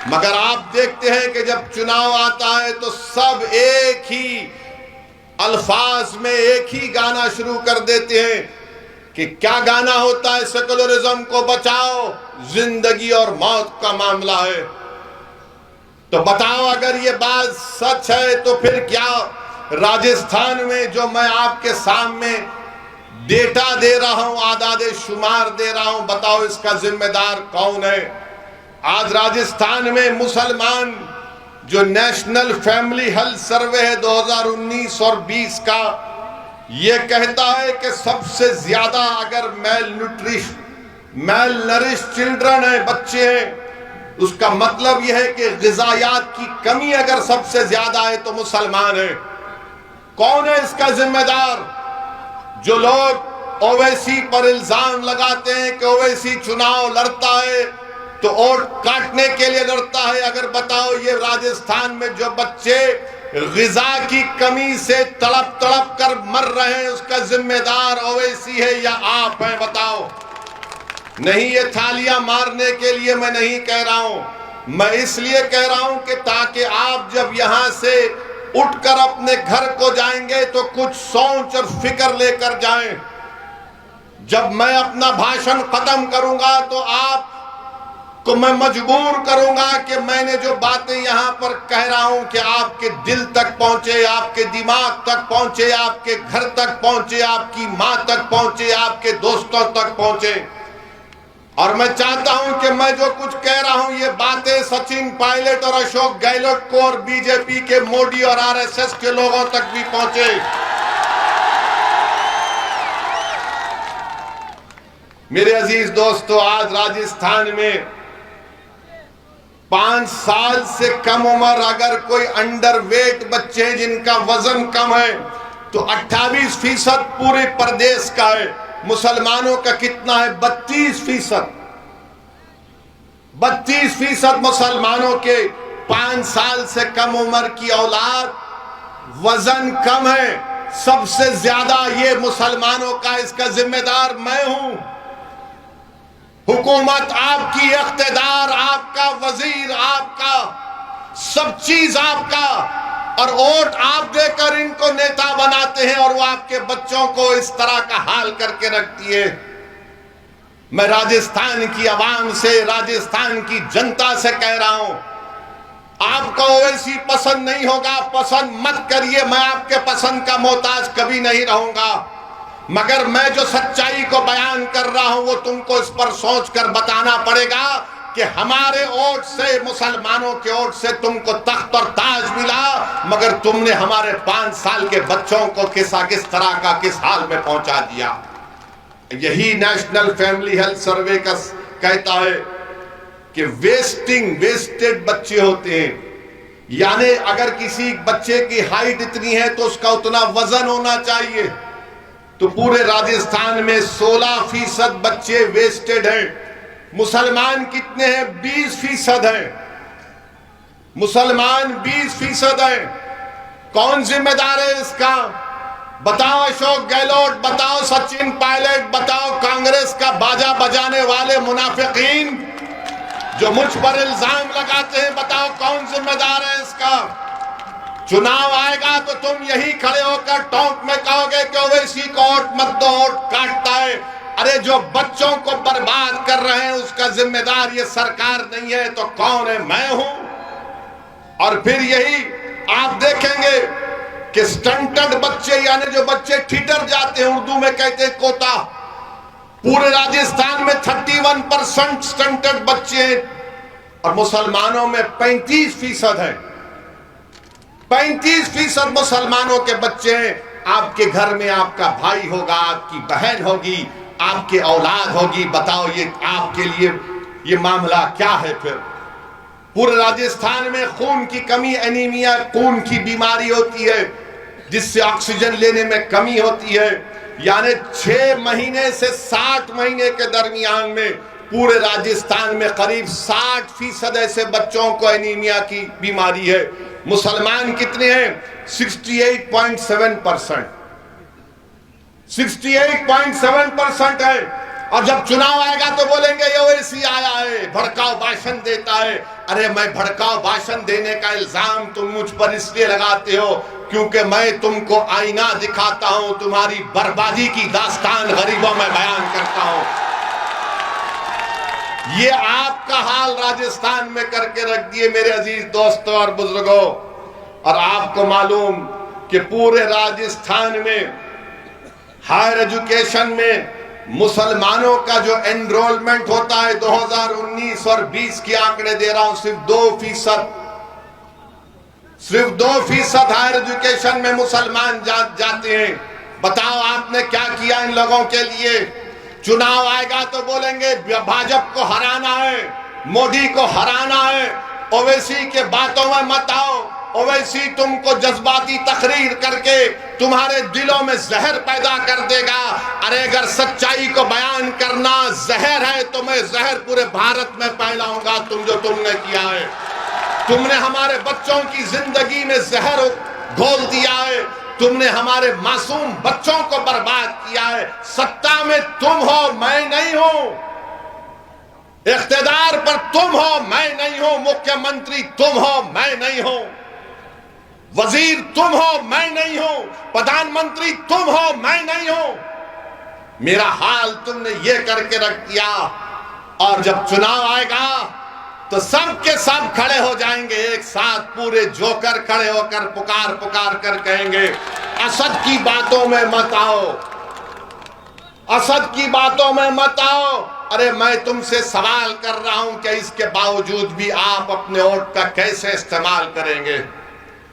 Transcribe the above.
मगर आप देखते हैं कि जब चुनाव आता है तो सब एक ही अल्फाज में एक ही गाना शुरू कर देते हैं कि क्या गाना होता है, सेकुलरिज्म को बचाओ, जिंदगी और मौत का मामला है। तो बताओ, अगर ये बात सच है तो फिर क्या राजस्थान में जो मैं आपके सामने डेटा दे रहा हूं, आदादे शुमार दे रहा हूं, बताओ इसका जिम्मेदार कौन है? आज राजस्थान में मुसलमान जो नेशनल फैमिली हेल्थ सर्वे है 2019 और 20 का, ये कहता है कि सबसे ज्यादा अगर मेल नरिश चिल्ड्रन है, बच्चे हैं, उसका मतलब यह है कि ग़िज़ायात की कमी अगर सबसे ज्यादा है तो मुसलमान है। कौन है इसका जिम्मेदार? जो लोग ओवैसी पर इल्जाम लगाते हैं कि ओवैसी चुनाव लड़ता है तो वोट काटने के लिए लड़ता है, अगर बताओ ये राजस्थान में जो बच्चे ग़िज़ा की कमी से तड़प तड़प कर मर रहे हैं, उसका जिम्मेदार ओवैसी है या आप हैं? बताओ। नहीं, ये थालियां मारने के लिए मैं नहीं कह रहा हूं, मैं इसलिए कह रहा हूं कि ताकि आप जब यहां से उठकर अपने घर को जाएंगे तो कुछ सोच और फिक्र लेकर जाएं। जब मैं अपना भाषण खत्म करूंगा तो आपको मैं मजबूर करूंगा कि मैंने जो बातें यहां पर कह रहा हूं कि आपके दिल तक पहुंचे, आपके दिमाग तक पहुंचे, आपके घर तक पहुंचे, आपकी मां तक पहुंचे, आपके दोस्तों तक पहुंचे। और मैं चाहता हूं कि मैं जो कुछ कह रहा हूं ये बातें सचिन पायलट और अशोक गहलोत को और बीजेपी के मोदी और आरएसएस के लोगों तक भी पहुंचे। मेरे अजीज दोस्तों, आज राजस्थान में 5 साल से कम उम्र अगर कोई अंडरवेट बच्चे हैं जिनका वजन कम है तो 28% पूरे प्रदेश का है। मुसलमानों का कितना है? 32%। 32% मुसलमानों के 5 साल से कम उम्र की औलाद वजन कम है। सबसे ज्यादा ये मुसलमानों का, इसका जिम्मेदार मैं हूं। हुकूमत आपकी, इख्तिदार आपका, वजीर आपका, सब चीज आपका, और वोट आप देकर इनको नेता बनाते हैं और वो आपके बच्चों को इस तरह का हाल करके रखती है। मैं राजस्थान की आवाम से, राजस्थान की जनता से कह रहा हूं, आपको ओवैसी पसंद नहीं होगा, पसंद मत करिए, मैं आपके पसंद का मोहताज कभी नहीं रहूंगा। मगर मैं जो सच्चाई को बयान कर रहा हूं वो तुमको इस पर सोचकर बताना पड़ेगा कि हमारे वोट से, मुसलमानों के वोट से तुमको तख्त और ताज मिला, मगर तुमने हमारे 5 साल के बच्चों को किस तरह का, किस हाल में पहुंचा दिया। यही नेशनल फैमिली हेल्थ सर्वे का कहता है कि वेस्टेड बच्चे होते हैं। यानी अगर किसी बच्चे की हाइट इतनी है तो उसका उतना वजन होना चाहिए। तो पूरे राजस्थान में 16% बच्चे वेस्टेड हैं। मुसलमान कितने हैं? 20% हैं। मुसलमान 20% हैं। कौन जिम्मेदार है इसका? बताओ अशोक गहलोत, बताओ सचिन पायलट, बताओ कांग्रेस का बाजा बजाने वाले मुनाफिकीन जो मुझ पर इल्जाम लगाते हैं, बताओ कौन जिम्मेदार है इसका? चुनाव आएगा तो तुम यही खड़े होकर टोंक में कहोगे कि ओवैसी को वोट मत दो, वोट काटता है। अरे जो बच्चों को बर्बाद कर रहे हैं उसका जिम्मेदार ये सरकार नहीं है तो कौन है? मैं हूं। और फिर यही आप देखेंगे कि स्टंटेड बच्चे, यानी जो बच्चे ठिठर जाते हैं, उर्दू में कहते हैं कोता, पूरे राजस्थान में 31% स्टंटेड बच्चे हैं और मुसलमानों में 35% हैं। 35% मुसलमानों के बच्चे हैं। आपके घर में आपका भाई होगा, आपकी बहन होगी, आपके औलाद होगी। बताओ ये आपके लिए ये मामला क्या है? फिर पूरे राजस्थान में खून की कमी, एनीमिया, खून की बीमारी होती है जिससे ऑक्सीजन लेने में कमी होती है। यानी 6 महीने से 60 महीने के दरमियान में पूरे राजस्थान में करीब 60% ऐसे बच्चों को एनीमिया की बीमारी है। मुसलमान कितने हैं? 68.7%। 68.7% है। और जब चुनाव आएगा तो बोलेंगे ये ओवैसी आया है, भड़काऊ भाषण देता है, अरे मैं भड़काऊ भाषण देने का इल्जाम तुम मुझ पर इसलिए लगाते हो क्योंकि मैं तुमको आईना दिखाता हूं, तुम्हारी बर्बादी की दास्तान गरीबों में बयान करता हूं। ये आपका हाल राजस्थान में करके रख दिए मेरे अजीज दोस्तों और बुजुर्गों। और आपको मालूम कि पूरे राजस्थान में हायर एजुकेशन में मुसलमानों का जो एनरोलमेंट होता है 2019 और 20 के आंकड़े दे रहा हूं, सिर्फ 2% हायर एजुकेशन में मुसलमान जाते हैं। बताओ आपने क्या किया इन लोगों के लिए? चुनाव आएगा तो बोलेंगे भाजपा को हराना है, मोदी को हराना है। ओवैसी के बातों में मत आओ। ओवैसी तुमको जज्बाती तकरीर करके तुम्हारे दिलों में जहर पैदा कर देगा। अरे अगर सच्चाई को बयान करना जहर है तो मैं जहर पूरे भारत में फैलाऊंगा। तुमने किया है, तुमने हमारे बच्चों की जिंदगी में जहर घोल दिया है, तुमने हमारे मासूम बच्चों को बर्बाद किया है। सत्ता में तुम हो, मैं नहीं हूं। इख्तिदार पर तुम हो, मैं नहीं हूं। मुख्यमंत्री तुम हो, मैं नहीं हूं। वजीर तुम हो, मैं नहीं हूं। प्रधानमंत्री तुम हो, मैं नहीं हूं। मेरा हाल तुमने ये करके रख दिया। और जब चुनाव आएगा तो सब के सब खड़े हो जाएंगे एक साथ, पूरे जोकर खड़े होकर पुकार पुकार कर कहेंगे असद की बातों में मत आओ, असद की बातों में मत आओ। अरे मैं तुमसे सवाल कर रहा हूं कि इसके बावजूद भी आप अपने वोट का कैसे इस्तेमाल करेंगे?